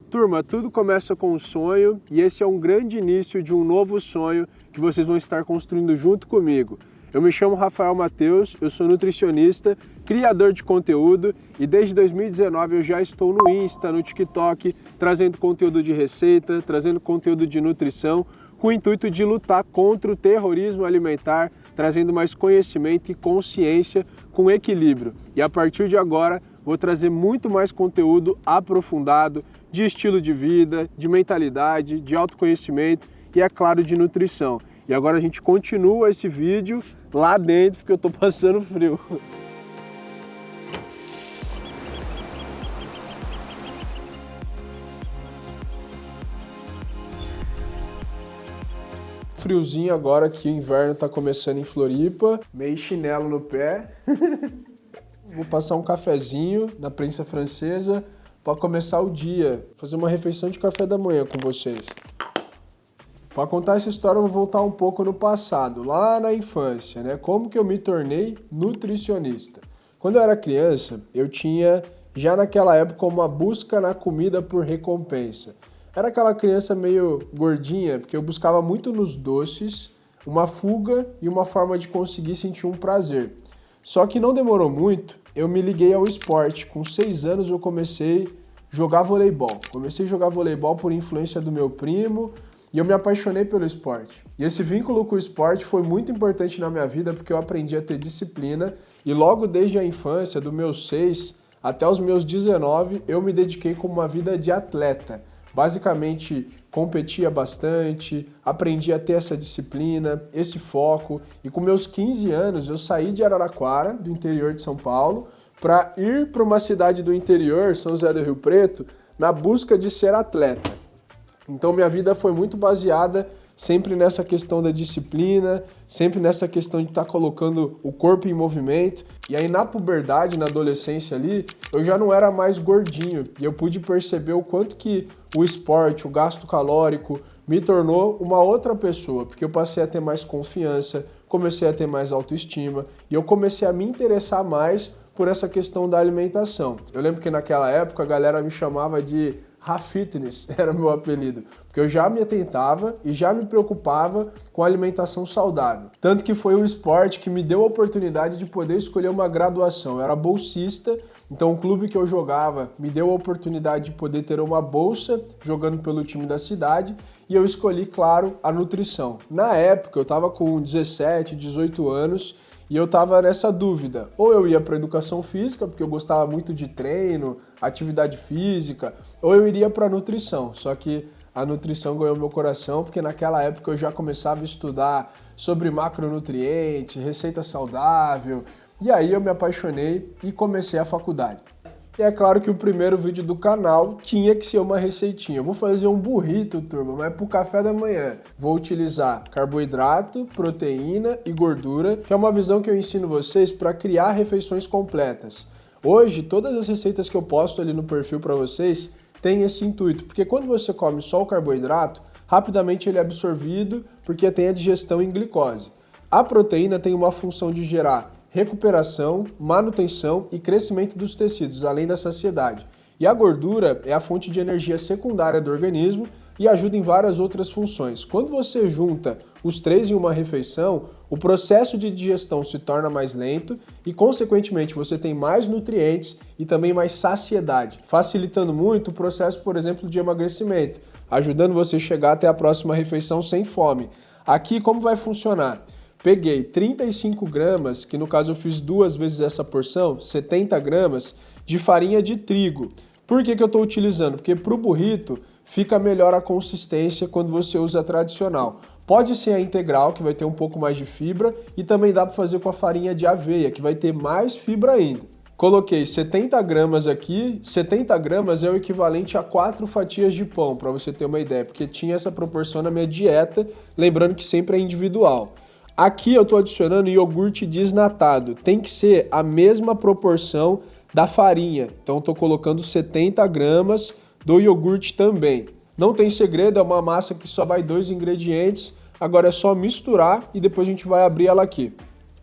Turma, tudo começa com um sonho e esse é um grande início de um novo sonho que vocês vão estar construindo junto comigo. Eu me chamo Rafael Matheus, eu sou nutricionista, criador de conteúdo e desde 2019 eu já estou no Insta, no TikTok, trazendo conteúdo de receita, trazendo conteúdo de nutrição, com o intuito de lutar contra o terrorismo alimentar, trazendo mais conhecimento e consciência com equilíbrio. E a partir de agora vou trazer muito mais conteúdo aprofundado de estilo de vida, de mentalidade, de autoconhecimento e, é claro, de nutrição. E agora a gente continua esse vídeo lá dentro porque eu tô passando frio. Friozinho agora que o inverno tá começando em Floripa, meio chinelo no pé. Vou passar um cafezinho na prensa francesa para começar o dia, fazer uma refeição de café da manhã com vocês. Para contar essa história eu vou voltar um pouco no passado, lá na infância, né? Como que eu me tornei nutricionista. Quando eu era criança, eu tinha já naquela época uma busca na comida por recompensa. Era aquela criança meio gordinha, porque eu buscava muito nos doces, uma fuga e uma forma de conseguir sentir um prazer. Só que não demorou muito, eu me liguei ao esporte. Com 6 anos eu comecei a jogar voleibol. Comecei a jogar voleibol por influência do meu primo e eu me apaixonei pelo esporte. E esse vínculo com o esporte foi muito importante na minha vida porque eu aprendi a ter disciplina e logo desde a infância, dos meus 6 até os meus 19, eu me dediquei como uma vida de atleta. Basicamente, competia bastante, aprendi a ter essa disciplina, esse foco. E com meus 15 anos, eu saí de Araraquara, do interior de São Paulo, para ir para uma cidade do interior, São José do Rio Preto, na busca de ser atleta. Então, minha vida foi muito baseada sempre nessa questão da disciplina, sempre nessa questão de estar colocando o corpo em movimento. E aí na puberdade, na adolescência ali, eu já não era mais gordinho. E eu pude perceber o quanto que o esporte, o gasto calórico, me tornou uma outra pessoa. Porque eu passei a ter mais confiança, comecei a ter mais autoestima e eu comecei a me interessar mais por essa questão da alimentação. Eu lembro que naquela época a galera me chamava de Rafitness, era meu apelido, porque eu já me atentava e já me preocupava com a alimentação saudável. Tanto que foi um esporte que me deu a oportunidade de poder escolher uma graduação. Eu era bolsista, então o clube que eu jogava me deu a oportunidade de poder ter uma bolsa jogando pelo time da cidade e eu escolhi, claro, a nutrição. Na época eu estava com 17, 18 anos e eu estava nessa dúvida, ou eu ia para educação física, porque eu gostava muito de treino, atividade física, ou eu iria para nutrição. Só que a nutrição ganhou meu coração, porque naquela época eu já começava a estudar sobre macronutrientes, receita saudável, e aí eu me apaixonei e comecei a faculdade. E é claro que o primeiro vídeo do canal tinha que ser uma receitinha. Eu vou fazer um burrito, turma, mas pro café da manhã. Vou utilizar carboidrato, proteína e gordura, que é uma visão que eu ensino vocês para criar refeições completas. Hoje, todas as receitas que eu posto ali no perfil para vocês têm esse intuito, porque quando você come só o carboidrato, rapidamente ele é absorvido porque tem a digestão em glicose. A proteína tem uma função de gerar recuperação, manutenção e crescimento dos tecidos, além da saciedade. E a gordura é a fonte de energia secundária do organismo e ajuda em várias outras funções. Quando você junta os três em uma refeição, o processo de digestão se torna mais lento e, consequentemente, você tem mais nutrientes e também mais saciedade, facilitando muito o processo, por exemplo, de emagrecimento, ajudando você a chegar até a próxima refeição sem fome. Aqui, como vai funcionar? Peguei 35 gramas, que no caso eu fiz 2 vezes essa porção, 70 gramas de farinha de trigo. Por que eu estou utilizando? Porque para o burrito fica melhor a consistência quando você usa a tradicional. Pode ser a integral, que vai ter um pouco mais de fibra, e também dá para fazer com a farinha de aveia, que vai ter mais fibra ainda. Coloquei 70 gramas aqui, 70 gramas é o equivalente a 4 fatias de pão, para você ter uma ideia, porque tinha essa proporção na minha dieta, lembrando que sempre é individual. Aqui eu estou adicionando iogurte desnatado, tem que ser a mesma proporção da farinha, então estou colocando 70 gramas do iogurte também. Não tem segredo, é uma massa que só vai 2 ingredientes, agora é só misturar e depois a gente vai abrir ela aqui.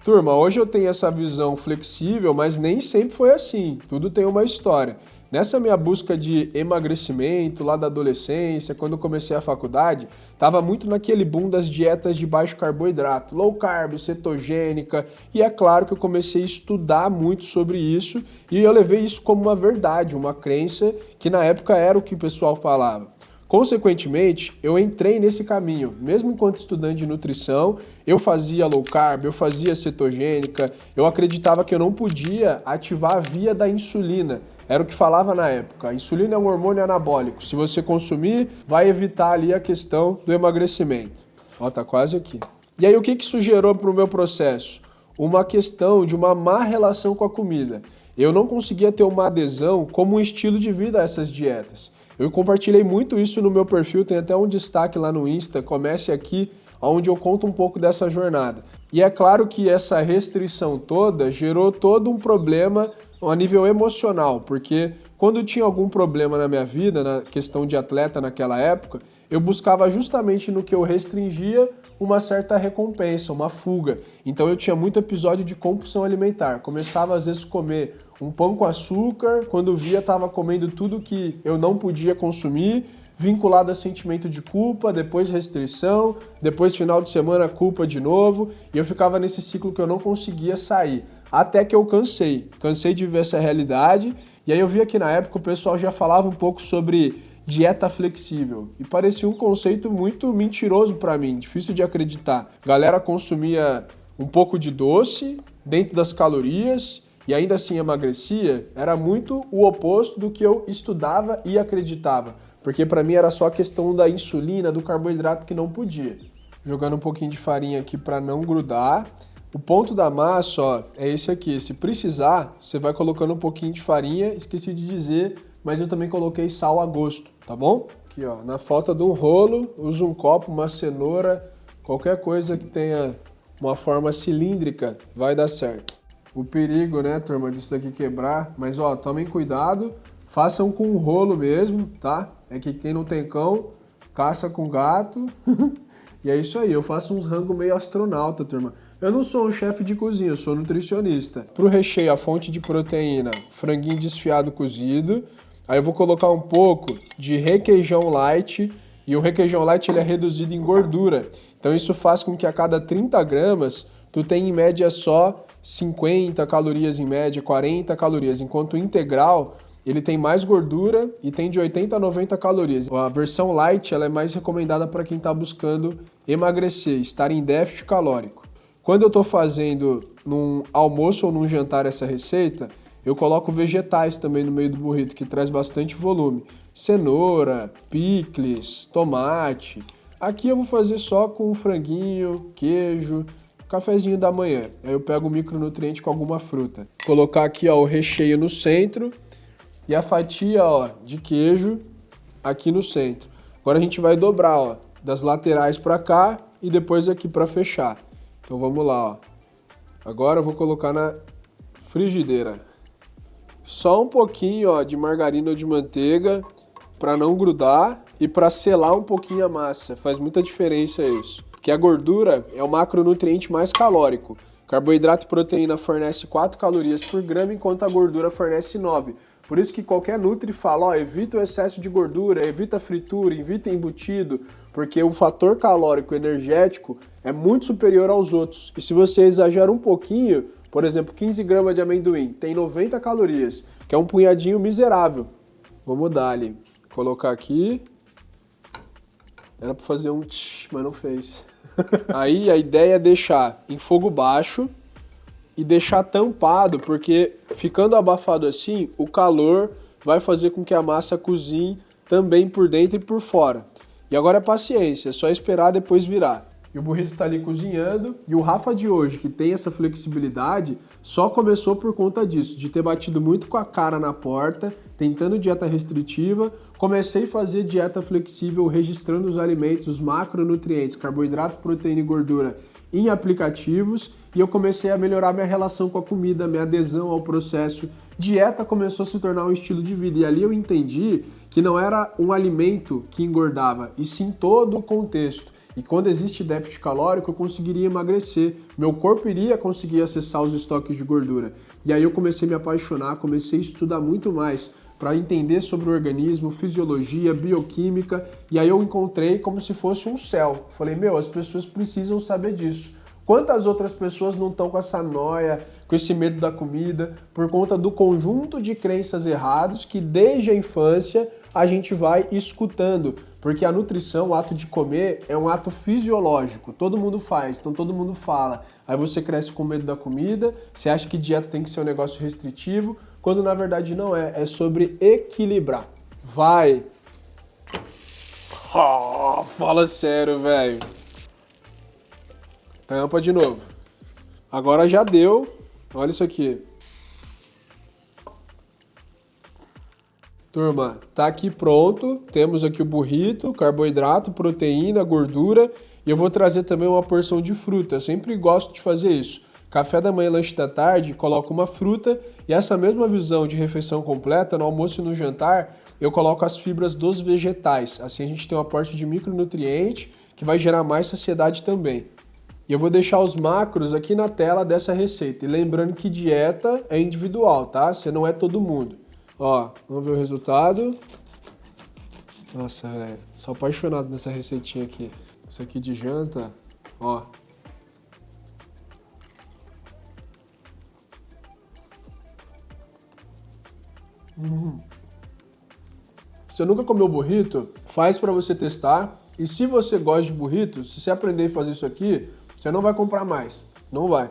Turma, hoje eu tenho essa visão flexível, mas nem sempre foi assim, tudo tem uma história. Nessa minha busca de emagrecimento lá da adolescência, quando eu comecei a faculdade, estava muito naquele boom das dietas de baixo carboidrato, low carb, cetogênica, e é claro que eu comecei a estudar muito sobre isso e eu levei isso como uma verdade, uma crença que na época era o que o pessoal falava. Consequentemente, eu entrei nesse caminho. Mesmo enquanto estudante de nutrição, eu fazia low carb, eu fazia cetogênica, eu acreditava que eu não podia ativar a via da insulina. Era o que falava na época. A insulina é um hormônio anabólico. Se você consumir, vai evitar ali a questão do emagrecimento. Ó, tá quase aqui. E aí, o que isso gerou para o meu processo? Uma questão de uma má relação com a comida. Eu não conseguia ter uma adesão como um estilo de vida a essas dietas. Eu compartilhei muito isso no meu perfil, tem até um destaque lá no Insta, comece aqui, onde eu conto um pouco dessa jornada. E é claro que essa restrição toda gerou todo um problema a nível emocional, porque quando tinha algum problema na minha vida, na questão de atleta naquela época, eu buscava justamente no que eu restringia uma certa recompensa, uma fuga. Então eu tinha muito episódio de compulsão alimentar. Começava às vezes a comer um pão com açúcar, quando via estava comendo tudo que eu não podia consumir, vinculado a sentimento de culpa, depois restrição, depois final de semana culpa de novo, e eu ficava nesse ciclo que eu não conseguia sair. Até que eu cansei de ver essa realidade, e aí eu vi que na época o pessoal já falava um pouco sobre dieta flexível, e parecia um conceito muito mentiroso para mim, difícil de acreditar. A galera consumia um pouco de doce dentro das calorias e ainda assim emagrecia, era muito o oposto do que eu estudava e acreditava, porque para mim era só a questão da insulina, do carboidrato que não podia. Jogando um pouquinho de farinha aqui para não grudar. O ponto da massa, ó, é esse aqui. Se precisar, você vai colocando um pouquinho de farinha. Esqueci de dizer, mas eu também coloquei sal a gosto, tá bom? Aqui, ó, na falta de um rolo, usa um copo, uma cenoura, qualquer coisa que tenha uma forma cilíndrica, vai dar certo. O perigo, né, turma, disso daqui quebrar, mas ó, tomem cuidado, façam com um rolo mesmo, tá? É que quem não tem cão, caça com gato. E é isso aí, eu faço uns rangos meio astronauta, turma. Eu não sou um chefe de cozinha, eu sou nutricionista. Pro recheio, a fonte de proteína, franguinho desfiado cozido. Aí eu vou colocar um pouco de requeijão light. E o requeijão light ele é reduzido em gordura. Então isso faz com que a cada 30 gramas tu tenha em média só 50 calorias em média, 40 calorias. Enquanto o integral ele tem mais gordura e tem de 80 a 90 calorias. A versão light ela é mais recomendada para quem está buscando emagrecer, estar em déficit calórico. Quando eu estou fazendo num almoço ou num jantar essa receita, eu coloco vegetais também no meio do burrito, que traz bastante volume. Cenoura, picles, tomate. Aqui eu vou fazer só com franguinho, queijo, cafezinho da manhã. Aí eu pego o micronutriente com alguma fruta. Colocar aqui ó, o recheio no centro e a fatia ó, de queijo aqui no centro. Agora a gente vai dobrar ó, das laterais para cá e depois aqui para fechar. Então vamos lá, ó. Agora eu vou colocar na frigideira. Só um pouquinho, ó, de margarina ou de manteiga para não grudar e para selar um pouquinho a massa. Faz muita diferença isso. Porque a gordura é o macronutriente mais calórico. Carboidrato e proteína fornece 4 calorias por grama, enquanto a gordura fornece 9. Por isso que qualquer nutri fala, ó, evita o excesso de gordura, evita a fritura, evita embutido, porque o fator calórico energético é muito superior aos outros. E se você exagera um pouquinho, por exemplo, 15 gramas de amendoim, tem 90 calorias, que é um punhadinho miserável. Vamos dar ali. Colocar aqui. Era para fazer um tch, mas não fez. Aí a ideia é deixar em fogo baixo e deixar tampado, porque ficando abafado assim, o calor vai fazer com que a massa cozinhe também por dentro e por fora. E agora é paciência, é só esperar depois virar. E o burrito tá ali cozinhando, e o Rafa de hoje, que tem essa flexibilidade, só começou por conta disso, de ter batido muito com a cara na porta, tentando dieta restritiva. Comecei a fazer dieta flexível, registrando os alimentos, os macronutrientes, carboidrato, proteína e gordura em aplicativos, e eu comecei a melhorar minha relação com a comida, minha adesão ao processo. Dieta começou a se tornar um estilo de vida, e ali eu entendi que não era um alimento que engordava, e sim todo o contexto. E quando existe déficit calórico, eu conseguiria emagrecer, meu corpo iria conseguir acessar os estoques de gordura. E aí eu comecei a me apaixonar, comecei a estudar muito mais para entender sobre o organismo, fisiologia, bioquímica, e aí eu encontrei como se fosse um céu. Falei, meu, as pessoas precisam saber disso. Quantas outras pessoas não estão com essa noia, com esse medo da comida, por conta do conjunto de crenças errados que desde a infância a gente vai escutando? Porque a nutrição, o ato de comer, é um ato fisiológico, todo mundo faz, então todo mundo fala. Aí você cresce com medo da comida, você acha que dieta tem que ser um negócio restritivo, quando na verdade não é, é sobre equilibrar. Vai! Oh, fala sério, velho. Tampa de novo. Agora já deu. Olha isso aqui. Turma, tá aqui pronto. Temos aqui o burrito, carboidrato, proteína, gordura. E eu vou trazer também uma porção de fruta. Eu sempre gosto de fazer isso. Café da manhã, lanche da tarde, coloco uma fruta. E essa mesma visão de refeição completa, no almoço e no jantar, eu coloco as fibras dos vegetais. Assim a gente tem um aporte de micronutriente que vai gerar mais saciedade também. E eu vou deixar os macros aqui na tela dessa receita. E lembrando que dieta é individual, tá? Você não é todo mundo. Ó, vamos ver o resultado. Nossa, velho, sou apaixonado nessa receitinha aqui. Isso aqui de janta, ó. Você nunca comeu burrito? Faz pra você testar. E se você gosta de burrito, se você aprender a fazer isso aqui, você não vai comprar mais. Não vai.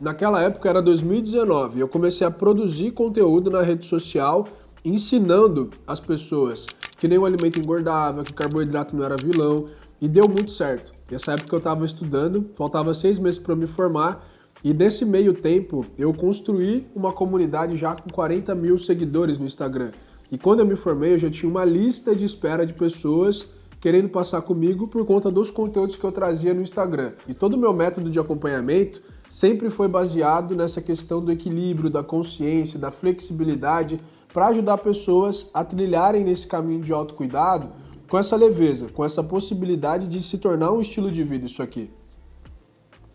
Naquela época era 2019 e eu comecei a produzir conteúdo na rede social ensinando as pessoas que nenhum alimento engordava, que carboidrato não era vilão, e deu muito certo. Nessa época eu estava estudando, faltava 6 meses para me formar e nesse meio tempo eu construí uma comunidade já com 40 mil seguidores no Instagram. E quando eu me formei eu já tinha uma lista de espera de pessoas querendo passar comigo por conta dos conteúdos que eu trazia no Instagram. E todo o meu método de acompanhamento sempre foi baseado nessa questão do equilíbrio, da consciência, da flexibilidade, para ajudar pessoas a trilharem nesse caminho de autocuidado com essa leveza, com essa possibilidade de se tornar um estilo de vida isso aqui.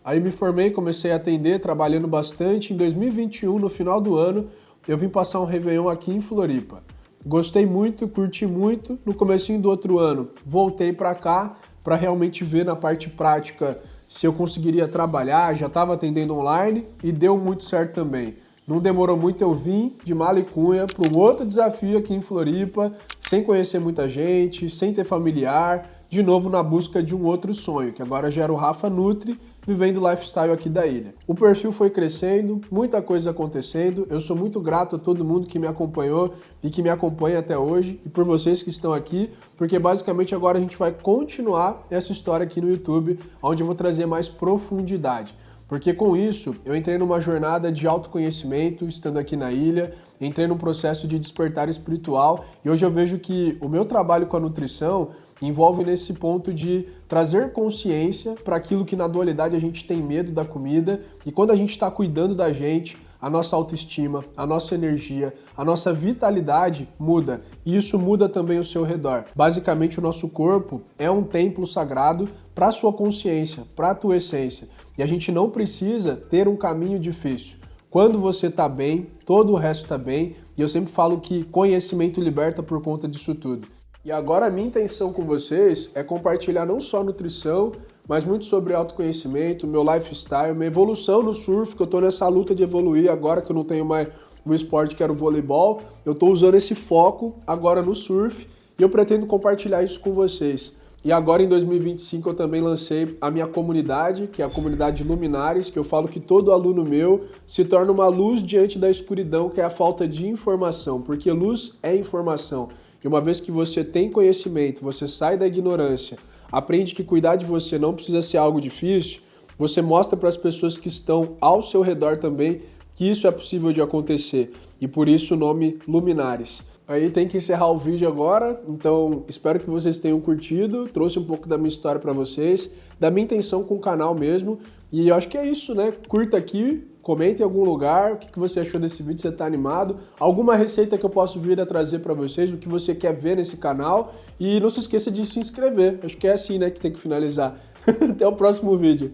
Aí me formei, comecei a atender, trabalhando bastante. Em 2021, no final do ano, eu vim passar um Réveillon aqui em Floripa. Gostei muito, curti muito. No comecinho do outro ano, voltei para cá para realmente ver na parte prática se eu conseguiria trabalhar. Já estava atendendo online e deu muito certo também. Não demorou muito, eu vim de mala e cunha para um outro desafio aqui em Floripa, sem conhecer muita gente, sem ter familiar, de novo na busca de um outro sonho, que agora já era o Rafa Nutri, vivendo o lifestyle aqui da ilha. O perfil foi crescendo, muita coisa acontecendo, eu sou muito grato a todo mundo que me acompanhou e que me acompanha até hoje, e por vocês que estão aqui, porque basicamente agora a gente vai continuar essa história aqui no YouTube, onde eu vou trazer mais profundidade. Porque com isso, eu entrei numa jornada de autoconhecimento, estando aqui na ilha, entrei num processo de despertar espiritual, e hoje eu vejo que o meu trabalho com a nutrição envolve nesse ponto de trazer consciência para aquilo que na dualidade a gente tem medo da comida, e quando a gente está cuidando da gente, a nossa autoestima, a nossa energia, a nossa vitalidade muda, e isso muda também o seu redor. Basicamente, o nosso corpo é um templo sagrado para a sua consciência, para a tua essência, e a gente não precisa ter um caminho difícil. Quando você está bem, todo o resto está bem, e eu sempre falo que conhecimento liberta por conta disso tudo. E agora a minha intenção com vocês é compartilhar não só nutrição, mas muito sobre autoconhecimento, meu lifestyle, minha evolução no surf, que eu tô nessa luta de evoluir agora que eu não tenho mais o esporte que era o voleibol. Eu tô usando esse foco agora no surf e eu pretendo compartilhar isso com vocês. E agora em 2025 eu também lancei a minha comunidade, que é a comunidade Luminares, que eu falo que todo aluno meu se torna uma luz diante da escuridão, que é a falta de informação, porque luz é informação. E uma vez que você tem conhecimento, você sai da ignorância, aprende que cuidar de você não precisa ser algo difícil, você mostra para as pessoas que estão ao seu redor também que isso é possível de acontecer. E por isso o nome Luminares. Aí tem que encerrar o vídeo agora, então espero que vocês tenham curtido, trouxe um pouco da minha história para vocês, da minha intenção com o canal mesmo, e eu acho que é isso, né? Curta aqui, comenta em algum lugar o que você achou desse vídeo, se você tá animado, alguma receita que eu posso vir a trazer para vocês, o que você quer ver nesse canal, e não se esqueça de se inscrever, acho que é assim, né, que tem que finalizar. Até o próximo vídeo.